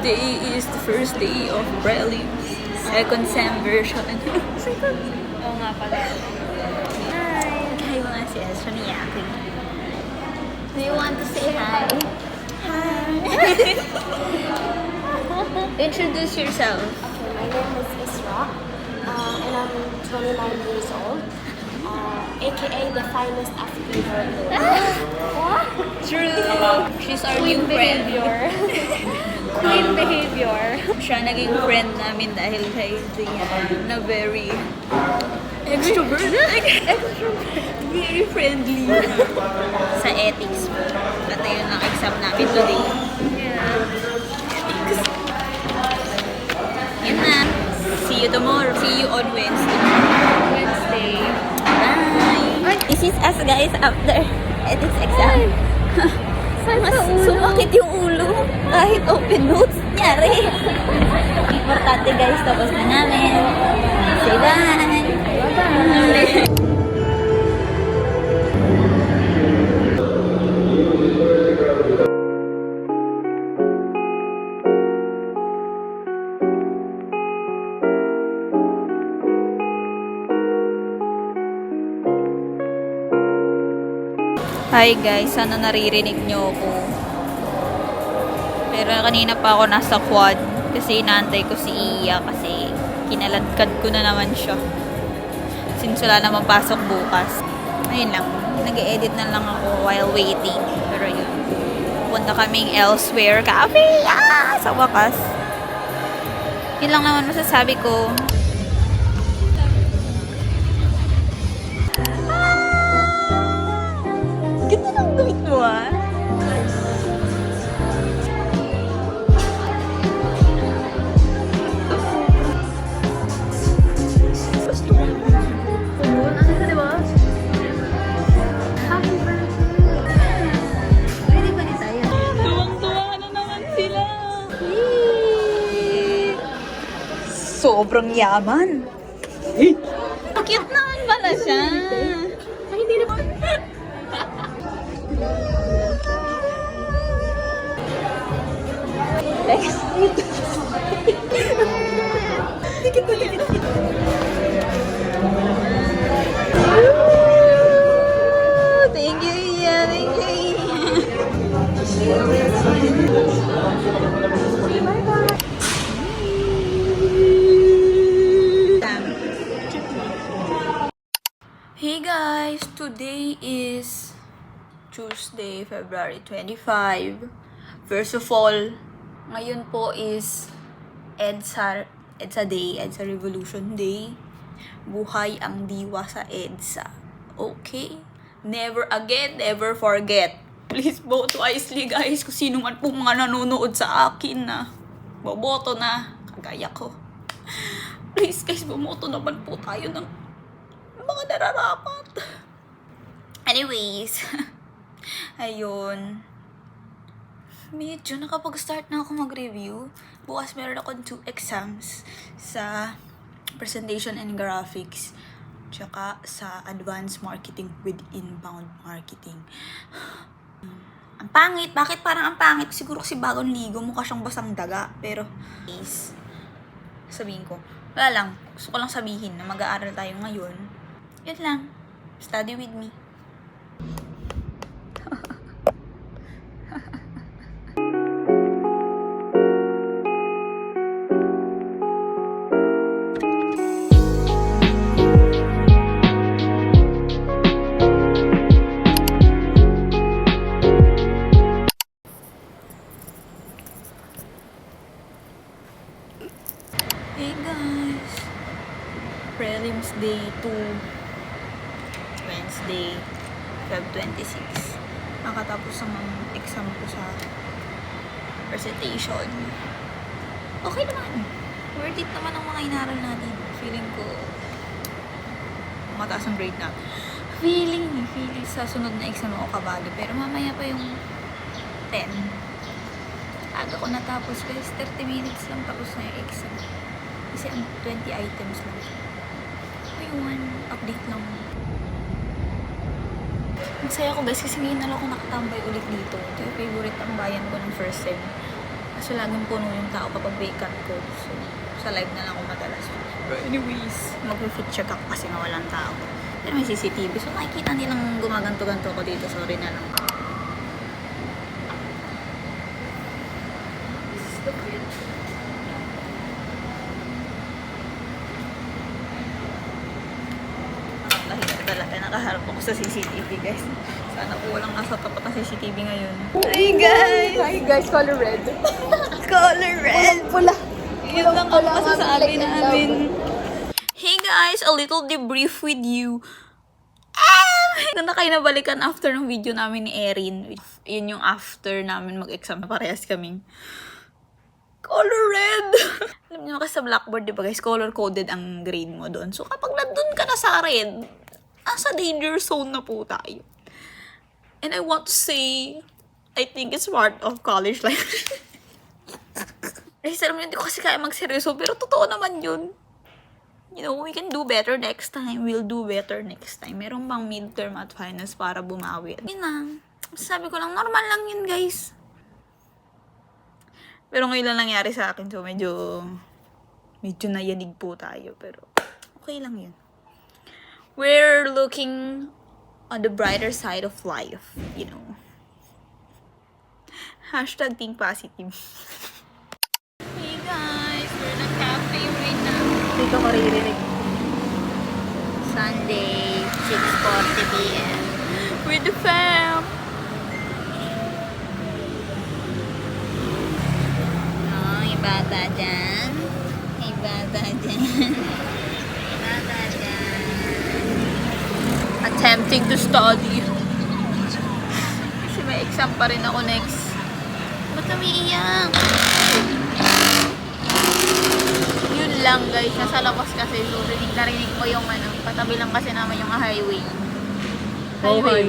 Today is the first day of prelims. Second sem version. Oo nga pala. Hi! Hi mga sis. Suniyaki. Do you want to say hi? Hi! Introduce yourself. Okay, my name is Isra, and I'm 29 years old, aka the finest African girl in the world. True! She's our new friend. Queen behavior. Siya naging friend namin dahil kay Diane na very extrovert. Very friendly. Sa ethics. At ayun ang exam namin today. Ethics. Yun na. See you tomorrow. See you on Wednesday. Bye! This is us guys after ethics exam. Mas sumakit yung ulo. Kahit open notes, nyari. Importante guys, tapos na namin. Say bye! Bye-bye! Hi guys, sana naririnig nyo ako. Pero kanina pa ako nasa quad kasi inaantay ko si Iya kasi kinaladkad ko na naman siya. Since wala naman pasok bukas. Ayun lang, nag-edit na lang ako while waiting. Pero yun, punta kaming elsewhere cafe. Sa wakas. Yun lang naman masasabi ko. Ganda ng damit mo ah. Tuwang-tuwa na naman sila. Sobrang yaman. Cute naman pala siya. Ay, hindi naman. Thank you, yeah, thank you. Hey guys, today is Tuesday, February 25. First of all, ngayon po is EDSA Day, EDSA Revolution Day. Buhay ang diwa sa EDSA. Okay? Never again, never forget. Please vote wisely guys kung sino man po mga nanonood sa akin na boboto na kagaya ko. Please guys, bumoto naman po tayo ng mga nararapat. Anyways, ayun. Medyo nakapag-start na ako mag-review. Bukas meron akong 2 exams sa presentation and graphics tsaka sa advanced marketing with inbound marketing. Ang pangit. Bakit parang ang pangit? Siguro kasi bagong ligo. Mukha siyang basang daga. Pero, please, sabihin ko. Wala lang. Gusto ko lang sabihin na mag-aaral tayo ngayon. Yun lang. Study with me. Hey guys! Prelims Day 2 Wednesday, Feb 26. Nakatapos ang exam ko sa presentation. Okay naman. Worth it naman ang mga inaral natin. Feeling ko mataas ang grade na. Feeling sa sunod na exam ako kabado. Pero mamaya pa yung 10. Aga ko natapos guys. 30 minutes lang tapos na yung exam. Kasi ang 20 items lang. Ayun, update lang. Masaya ko guys kasi ngayon na lang ako nakatambay ulit dito. Ito yung favorite ang bayan ko ng first sem. Kaso Kasi laging puno yung tao kapag vacant ko. So, sa live na lang ako madalas. But anyways, mag-fit check ako kasi nga walang tao. Pero may CCTV. So, makikita nilang gumaganto-ganto ko dito. Sorry na lang. Nakakahiya talaga. Nakaharap ako sa CCTV, guys. Sana po walang nasa tapat ng CCTV ngayon. Hi, guys! Hi guys, color red. Color red! Pula. Yun lang ang Wala nga masasabi like and namin. Hey guys, a little debrief with you. Ganda kayo nabalikan after ng video namin ni Erin. Yun yung after namin mag-exam. Parehas kaming color red. Alam niyo kasi sa Blackboard, di ba guys, color-coded ang grade mo doon. So kapag nandun ka na sa red, nasa danger zone na po tayo. And I want to say, I think it's part of college life. Kasi alam niyo, hindi ko kasi kaya magseryoso, pero totoo naman yun. You know, we can do better next time. We'll do better next time. Meron bang midterm at finals para bumawi? Yun lang. Sabi ko lang, normal lang yun, guys. Pero ngayon lang nangyari sa akin. So, medyo nayanig po tayo. Pero, okay lang yun. We're looking on the brighter side of life. You know. Hashtag think positive. Hey guys, we're in a cafe right now. Dito ko ririnig. Sunday, 6:40 p.m. With the fam. Oh, may bata dyan. May bata dyan. May bata dyan. Attempting to study. Kasi may exam pa rin ako next. Ba't umiiyak? Yun lang guys, nasa labas kasi. So, narinig mo yung patabi lang kasi naman yung highway. Highway.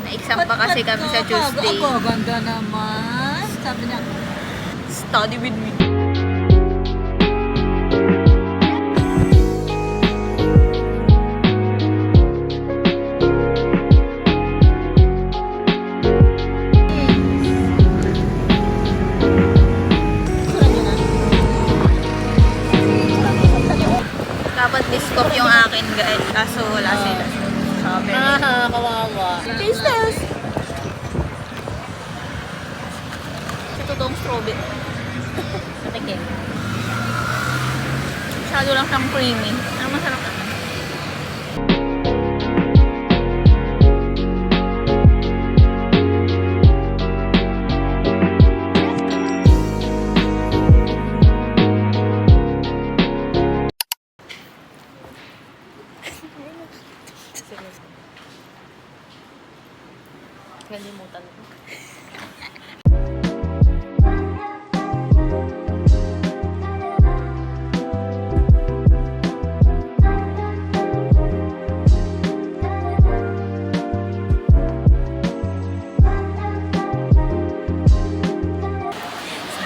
Na-exam pa kasi kami sa Tuesday. Ako, ganda naman. Sabi niya, Study with me. Dapat discount yung akin guys. Kaso wala sila. Sabi. kawawa. Taste test. Ito totoong strawberry. Patikin. Masyado lang siyang creamy. Ano masarap naman? Kalimutan ko.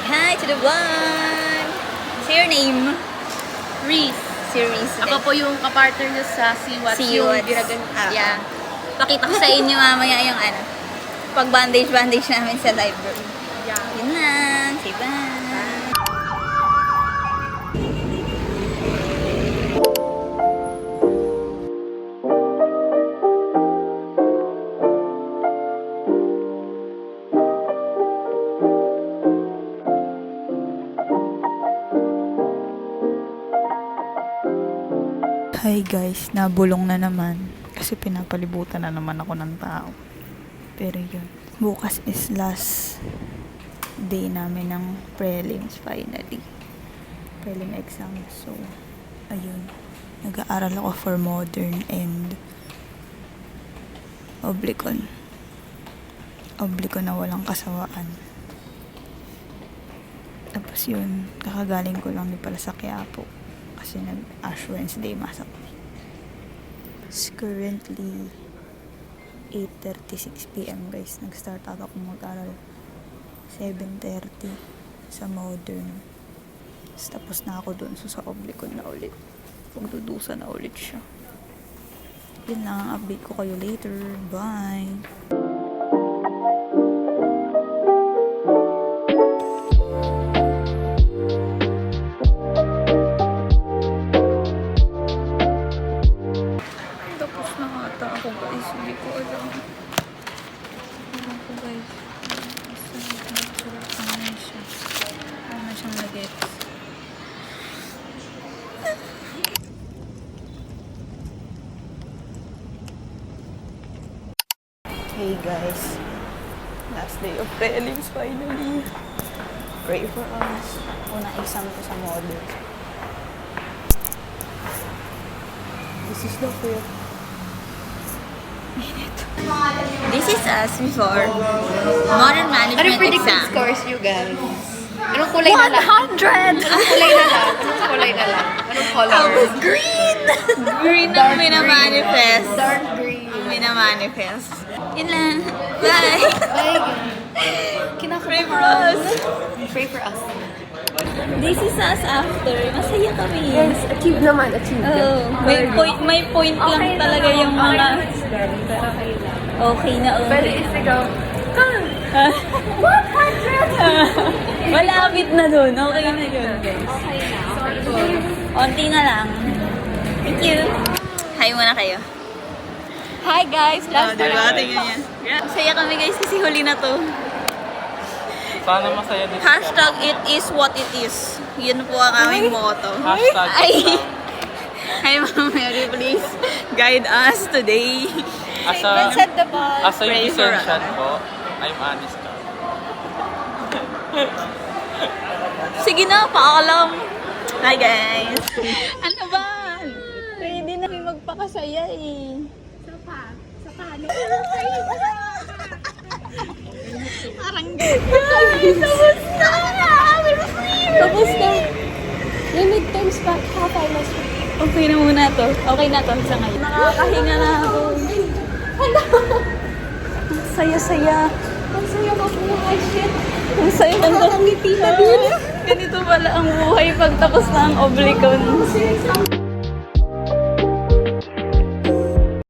Hi to the vlog! Say your name. Reese. Si Reese. Ako po yung kapartner niya sa See What See yung What's- ginagan- Yeah. Pakita ko sa inyo mamaya yung pag-bandage namin sa library. Yeah. Yun lang. Say bye. Hi guys, nabulong na naman. Kasi pinapalibutan na naman ako ng tao. Pero yun, bukas is last day namin ng prelims finally. Prelim exam. So, ayun. Nag-aaral ako for modern and oblikon. Oblikon na walang kasawaan. Tapos yun, kakagaling ko lang pala sa Quiapo. Kasi nag-Ash Wednesday masak. It's currently 8:36 p.m. guys. Nag-start out ako mag-aral 7:30 sa modern. Tapos na ako dun. So sa oblikon na ulit. Pagdudusa na ulit siya. Yun lang ang update ko kayo later. Bye! ata ako guys. Hindi ko alam. Alam ko guys. Ano siya? Ano siyang nag-gets? Hey guys. Last day of prelims finally. Pray for us. Unang exam ko sa model. This is the fifth. This is us before modern management exam. scores you guys? Anong kulay na lang? 100! Anong kulay na lang? Anong kulay na lang? Anong color? Green! Green ang minamanifest. Dark green. Minamanifest. Yun lang. Bye! Bye guys. Pray for us. Pray for us. This is us after. Masaya kami. Yes, achieve naman, achieve. Oh, may point lang talaga yung mga okay na okay. Pero isigaw, Malapit na dun. Okay na yun, guys. Onti na lang. Thank you. Hi muna kayo. Hi guys! Last diba? Tingnan niya. Masaya kami guys kasi huli na to. Sana masaya din. Hashtag it is what it is. Yun po ang aming motto. Hashtag Ay! Hi Ma'am Mary, please guide us today. As a Pray for us. musician po, I'm honest ka. Sige na, paalam. Hi guys! Ano ba? Pwede na rin magpakasaya eh. Parang guys, tapos na! tapos na. Yung midterms pa, finals pa. Okay na muna to. Okay na to sa ngayon. Nakakahinga na ako. Saya-saya. Ang saya mabuhay, shit. Ang saya ng Nakakangiti na din. Ganito pala ang buhay pag tapos na ang obligon.